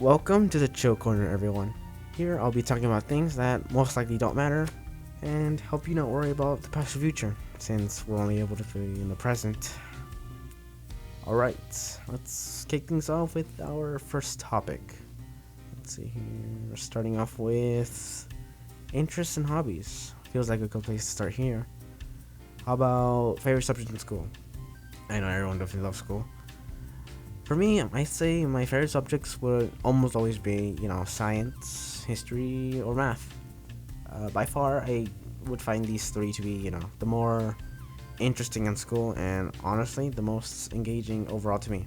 Welcome to the Chill Corner, everyone. Here I'll be talking about things that most likely don't matter and help you not worry about the past or future, since we're only able to be in the present. Alright, let's kick things off with our first topic. Let's see here. We're starting off with interests and hobbies. Feels like a good place to start here. How about favorite subject in school? I know everyone definitely loves school. For me, I say my favorite subjects would almost always be, science, history, or math. By far, I would find these three to be, the more interesting in school and honestly, the most engaging overall to me.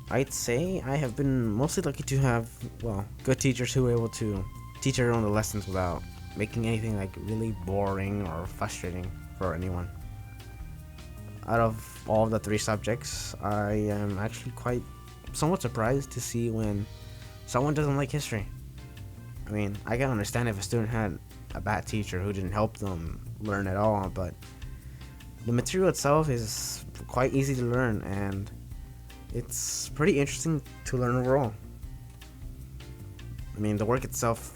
I'd say I have been mostly lucky to have, good teachers who were able to teach everyone the lessons without making anything like really boring or frustrating for anyone. Out of all the three subjects, I am actually quite somewhat surprised to see when someone doesn't like history. I mean, I can understand if a student had a bad teacher who didn't help them learn at all, but the material itself is quite easy to learn and it's pretty interesting to learn overall. I mean, the work itself,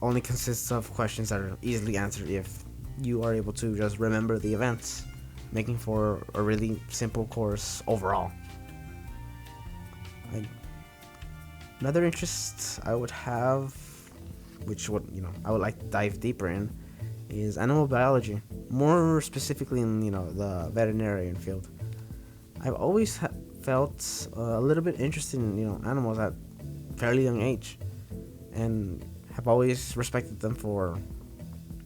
only consists of questions that are easily answered if you are able to just remember the events, making for a really simple course overall. Another interest I would have, which I would like to dive deeper in, is animal biology. More specifically in the veterinarian field. I've always felt a little bit interested in animals at fairly young age, and have always respected them for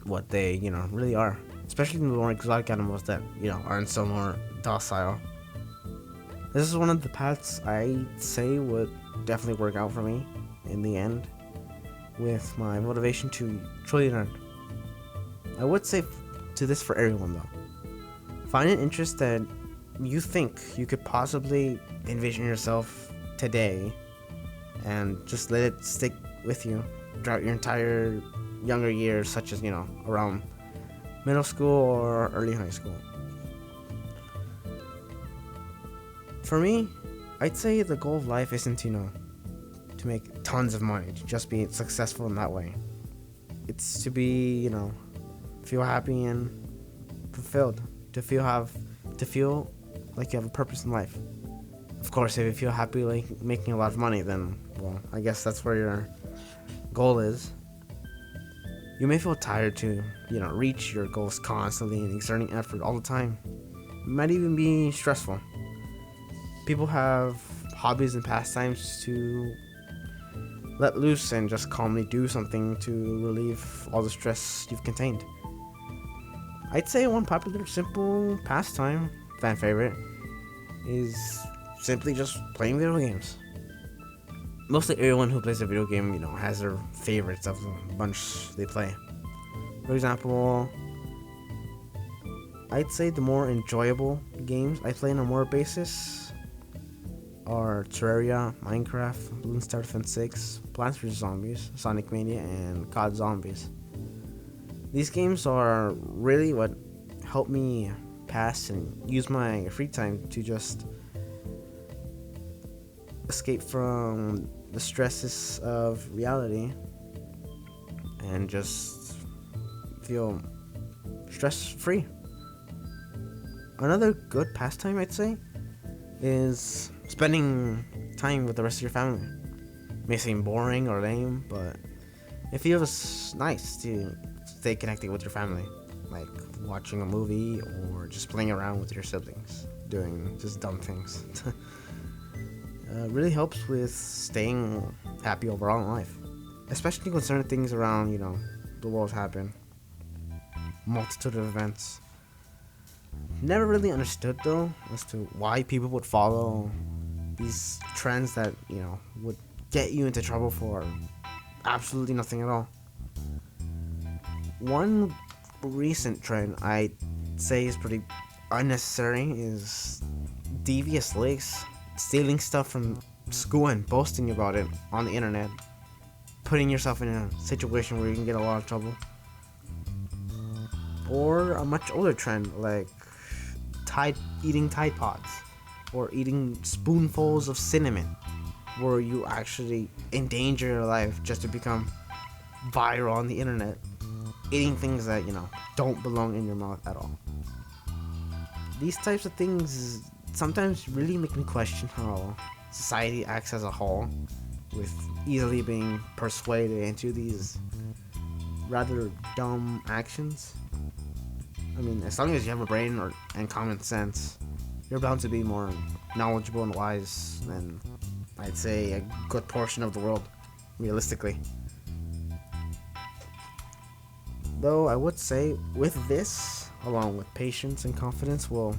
what they really are, especially the more exotic animals that aren't so more docile. This is one of the paths I'd say would definitely work out for me in the end, with my motivation to truly learn. I would say to this for everyone though. Find an interest that you think you could possibly envision yourself today and just let it stick with you throughout your entire younger years, such as around middle school or early high school. For me, I'd say the goal of life isn't to make tons of money, to just be successful in that way. It's to be feel happy and fulfilled, to feel like you have a purpose in life. Of course, if you feel happy like making a lot of money, then I guess that's where your goal is. You may feel tired to reach your goals constantly and exerting effort all the time. It might even be stressful. People have hobbies and pastimes to let loose and just calmly do something to relieve all the stress you've contained. I'd say one popular, simple pastime, fan favorite, is simply just playing video games. Mostly everyone who plays a video game, has their favorites of the bunch they play. For example, I'd say the more enjoyable games I play on a more basis are Terraria, Minecraft, Bloons Star Defense 6, Plants vs Zombies, Sonic Mania, and COD Zombies. These games are really what help me pass and use my free time to just escape from the stresses of reality and just feel stress free. Another good pastime I'd say is spending time with the rest of your family. It may seem boring or lame, but it feels nice to stay connected with your family, like watching a movie or just playing around with your siblings, doing just dumb things. Really helps with staying happy overall in life, especially when certain things around the world happen, multitude of events. Never really understood though as to why people would follow these trends that would get you into trouble for absolutely nothing at all. One recent trend I'd say is pretty unnecessary is devious leaks, stealing stuff from school and boasting about it on the internet, putting yourself in a situation where you can get a lot of trouble. Or a much older trend like eating Tide Pods or eating spoonfuls of cinnamon. where you actually endanger your life just to become viral on the internet, eating things that, don't belong in your mouth at all. These types of things sometimes really make me question how society acts as a whole, with easily being persuaded into these rather dumb actions. I mean, as long as you have a brain and common sense, you're bound to be more knowledgeable and wise than, I'd say, a good portion of the world, realistically. Though I would say, with this, along with patience and confidence, will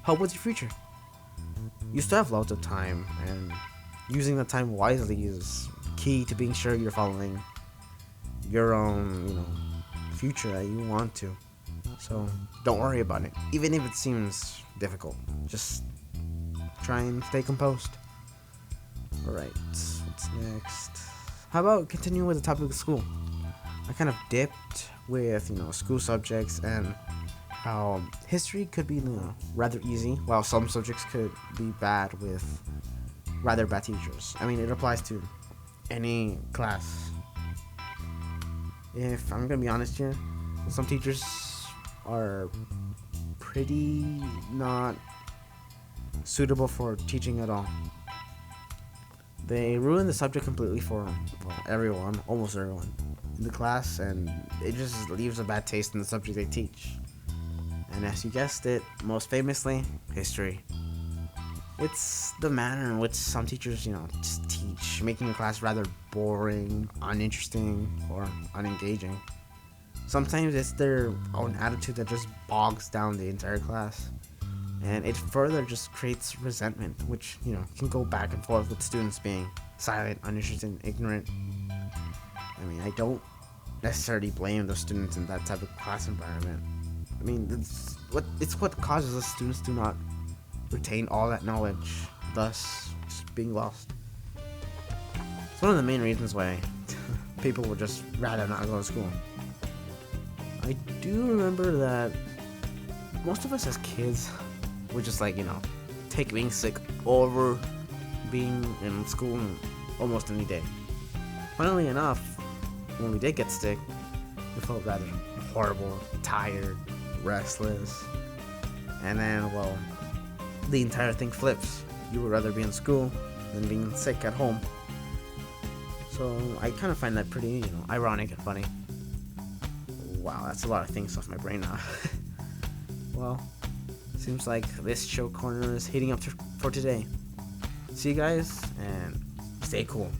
help with your future. You still have lots of time, and using the time wisely is key to being sure you're following your own, future that you want to. So don't worry about it, even if it seems difficult. Just try and stay composed. Alright, what's next? How about continuing with the topic of school? I kind of dipped with, school subjects and how history could be, rather easy, while some subjects could be bad with rather bad teachers. I mean, it applies to any class. If I'm gonna be honest here, some teachers are pretty not suitable for teaching at all. They ruin the subject completely for everyone, almost everyone in the class, and it just leaves a bad taste in the subject they teach. And as you guessed it, most famously, history. It's the manner in which some teachers, just teach, making the class rather boring, uninteresting, or unengaging. Sometimes it's their own attitude that just bogs down the entire class. And it further just creates resentment, which, can go back and forth with students being silent, uninterested, ignorant. I mean, I don't necessarily blame those students in that type of class environment. I mean, it's what causes the students to not retain all that knowledge, thus just being lost. It's one of the main reasons why people would just rather not go to school. I do remember that most of us as kids would just take being sick over being in school almost any day. Funnily enough, when we did get sick, we felt rather horrible, tired, restless, and then, the entire thing flips. You would rather be in school than being sick at home. So I kind of find that pretty, ironic and funny. Wow, that's a lot of things off my brain now. Well, seems like this show corner is heating up for today. See you guys, and stay cool.